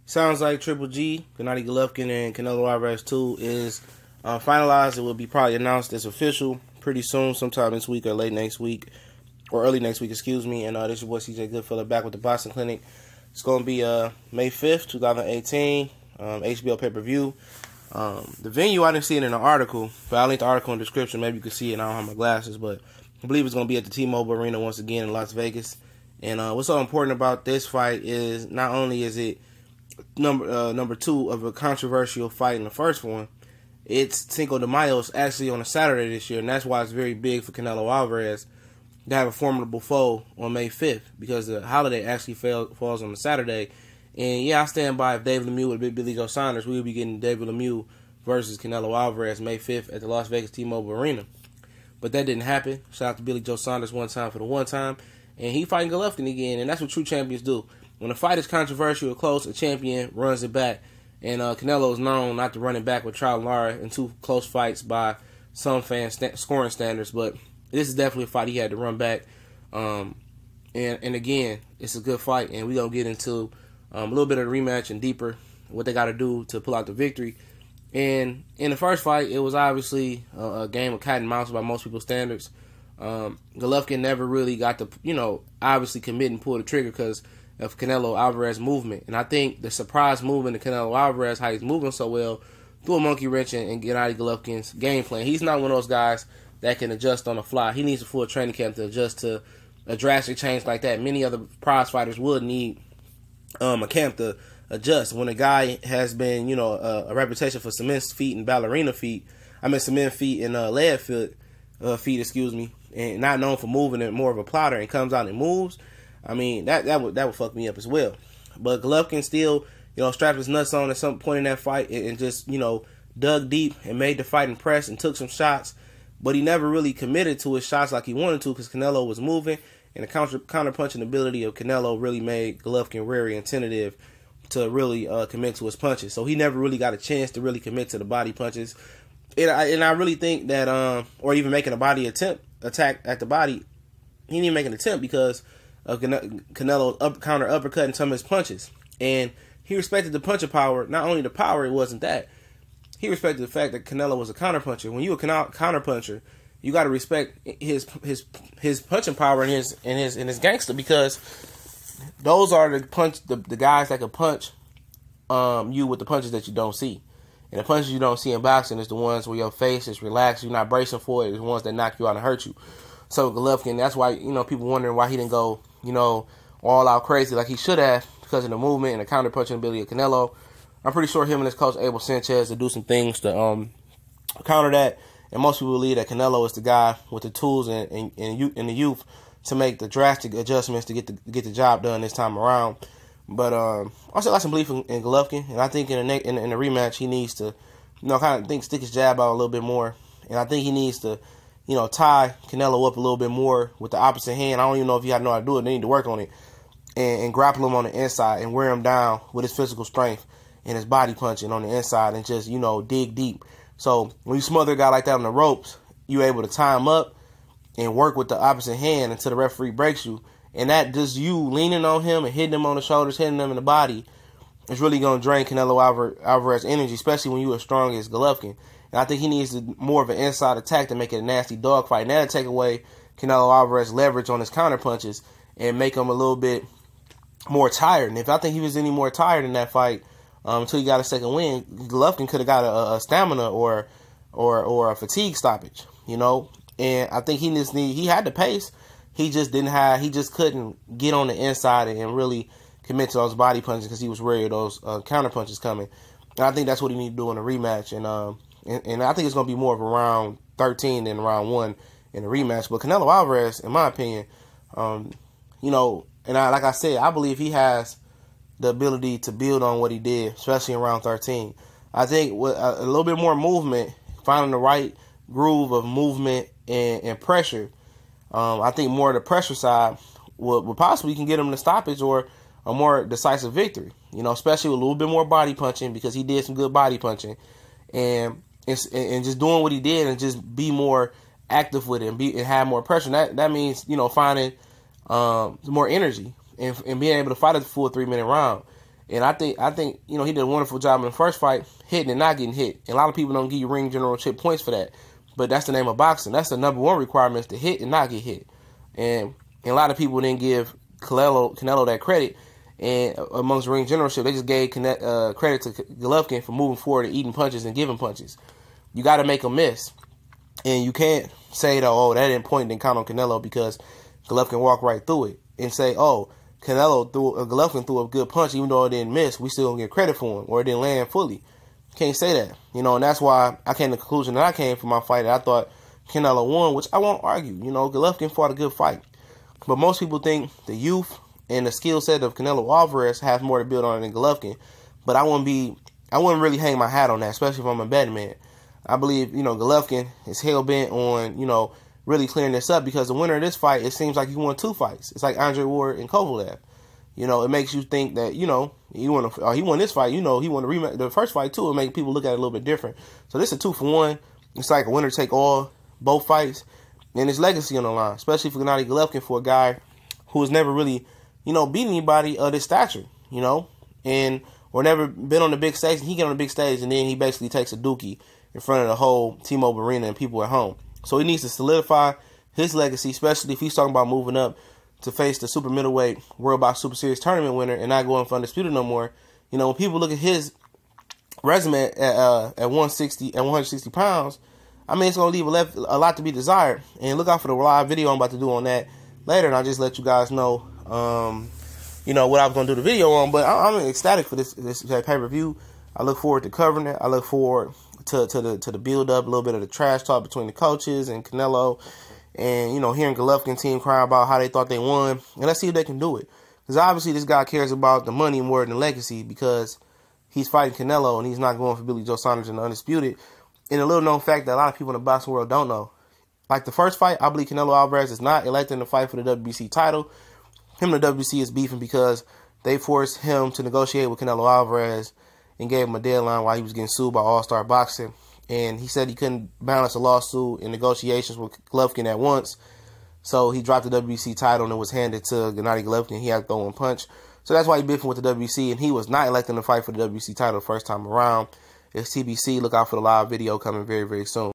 Sounds like Triple G, Gennady Golovkin, and Canelo Alvarez 2 is finalized. It will be probably announced as official pretty soon, sometime this week or late next week, or early next week, excuse me. And this is your boy CJ Goodfella back with the Boxing Clinic. It's going to be May 5th, 2018, HBO pay-per-view. The venue, I didn't see it in the article, but I'll link the article in the description. Maybe you can see it. I don't have my glasses, but I believe it's going to be at the T-Mobile Arena once again in Las Vegas. And what's so important about this fight is not only is it number two of a controversial fight in the first one, it's Cinco de Mayo actually on a Saturday this year, and that's why it's very big for Canelo Alvarez to have a formidable foe on May 5th, because the holiday actually falls on a Saturday. And yeah, I stand by, if David Lemieux would be Billy Joe Saunders, we would be getting David Lemieux versus Canelo Alvarez May 5th at the Las Vegas T-Mobile Arena. But that didn't happen. Shout out to Billy Joe Saunders one time for the one time. And he fighting Golovkin again, and that's what true champions do. When a fight is controversial or close, a champion runs it back. And Canelo is known not to run it back with trial and error in two close fights by some fans' scoring standards. But this is definitely a fight he had to run back. And again, it's a good fight, and we're going to get into a little bit of the rematch and deeper what they got to do to pull out the victory. And in the first fight, it was obviously a game of cat and mouse by most people's standards. Golovkin never really got to, obviously commit and pull the trigger because of Canelo Alvarez movement. And I think the surprise movement of Canelo Alvarez, how he's moving so well, threw a monkey wrench in Gennady Golovkin's game plan. He's not one of those guys that can adjust on the fly. He needs a full training camp to adjust to a drastic change like that. Many other prize fighters would need a camp to adjust. When a guy has been, a reputation for cement feet and ballerina feet, cement feet and lead feet, excuse me, and not known for moving and more of a plotter, and comes out and moves, that would fuck me up as well. But Golovkin still, strapped his nuts on at some point in that fight and just, dug deep and made the fight impress and took some shots. But he never really committed to his shots like he wanted to because Canelo was moving, and the counter-punching ability of Canelo really made Golovkin wary and tentative to really commit to his punches. So he never really got a chance to really commit to the body punches. And I really think that, or even making a body attack at the body, he didn't even make an attempt because of Canelo counter uppercutting some of his punches. And he respected the puncher power. Not only the power, it wasn't that. He respected the fact that Canelo was a counter puncher. When you're a counter puncher, you got to respect his punching power and his gangster, because those are the guys that can punch you with the punches that you don't see. And the punches you don't see in boxing is the ones where your face is relaxed, you're not bracing for it, it's the ones that knock you out and hurt you. So Golovkin, that's why, people wondering why he didn't go, all out crazy like he should have, because of the movement and the counter punching ability of Canelo. I'm pretty sure him and his coach Abel Sanchez to do some things to counter that. And most people believe that Canelo is the guy with the tools and the youth to make the drastic adjustments to get the job done this time around. But I still got some belief in Golovkin, and I think in the rematch he needs to, stick his jab out a little bit more, and I think he needs to, tie Canelo up a little bit more with the opposite hand. I don't even know if he know how to do it. They need to work on it and grapple him on the inside and wear him down with his physical strength and his body punching on the inside and just dig deep. So when you smother a guy like that on the ropes, you're able to tie him up and work with the opposite hand until the referee breaks you. And that just you leaning on him and hitting him on the shoulders, hitting him in the body, is really going to drain Canelo Alvarez energy, especially when you're as strong as Golovkin. And I think he needs more of an inside attack to make it a nasty dogfight. And that'll take away Canelo Alvarez's leverage on his counter punches and make him a little bit more tired. And if I think he was any more tired in that fight until he got a second win, Golovkin could have got a stamina or a fatigue stoppage, And I think he had the pace. He just couldn't get on the inside and really commit to those body punches because he was wary of those counter punches coming. And I think that's what he needs to do in a rematch. And I think it's going to be more of a round 13 than round 1 in a rematch. But Canelo Alvarez, in my opinion, like I said, I believe he has the ability to build on what he did, especially in round 13. I think with a little bit more movement, finding the right groove of movement and pressure, I think more of the pressure side would possibly can get him the stoppage or a more decisive victory. Especially with a little bit more body punching, because he did some good body punching, and just doing what he did and just be more active with it and have more pressure. That means finding more energy and being able to fight a full 3-minute round. And I think you know, he did a wonderful job in the first fight, hitting and not getting hit. And a lot of people don't give you ring generalship points for that. But that's the name of boxing. That's the #1 requirement, is to hit and not get hit. And a lot of people didn't give Canelo that credit. And amongst ring generalship, they just gave credit to Golovkin for moving forward and eating punches and giving punches. You got to make a miss. And you can't say that, oh, that didn't point and count on Canelo because Golovkin walked right through it. And say, oh, Golovkin threw a good punch, even though it didn't miss. We still don't get credit for him, or it didn't land fully. Can't say that, you know. And that's why I came to the conclusion that I came from my fight. I thought Canelo won, which I won't argue. You know, Golovkin fought a good fight, but most people think the youth and the skill set of Canelo Alvarez has more to build on than Golovkin. But I wouldn't really hang my hat on that, especially if I'm a betting man. I believe, you know, Golovkin is hell bent on, you know, really clearing this up, because the winner of this fight, it seems like he won 2 fights. It's like Andre Ward and Kovalev. You know, it makes you think that, you know, he won this fight. You know, he won the first fight too. It makes people look at it a little bit different. So this is a 2-for-1. It's like a winner take all, both fights, and his legacy on the line, especially for Gennady Golovkin, for a guy who has never really, you know, beat anybody of this stature, you know, or never been on the big stage. And he get on the big stage, and then he basically takes a dookie in front of the whole T-Mobile Arena and people at home. So he needs to solidify his legacy, especially if he's talking about moving up to face the super middleweight World Box Super Series tournament winner and not going for undisputed no more. You know, when people look at his resume at 160 pounds, I mean, it's going to leave a lot to be desired. And look out for the live video I'm about to do on that later, and I'll just let you guys know, you know, what I was going to do the video on. But I'm ecstatic for this pay-per-view. I look forward to covering it. I look forward to the build-up, a little bit of the trash talk between the coaches and Canelo, and, you know, hearing Golovkin team cry about how they thought they won. And let's see if they can do it. Because obviously this guy cares about the money more than the legacy, because he's fighting Canelo and he's not going for Billy Joe Saunders and the Undisputed. And a little known fact that a lot of people in the boxing world don't know. Like the first fight, I believe Canelo Alvarez is not elected in the fight for the WBC title. Him and the WBC is beefing because they forced him to negotiate with Canelo Alvarez and gave him a deadline while he was getting sued by All Star Boxing. And he said he couldn't balance a lawsuit and negotiations with Golovkin at once. So he dropped the WBC title and it was handed to Gennady Golovkin. He had to throw one punch. So that's why he beefing with the WBC. And he was not elected in the fight for the WBC title the first time around. It's TBC. Look out for the live video coming very, very soon.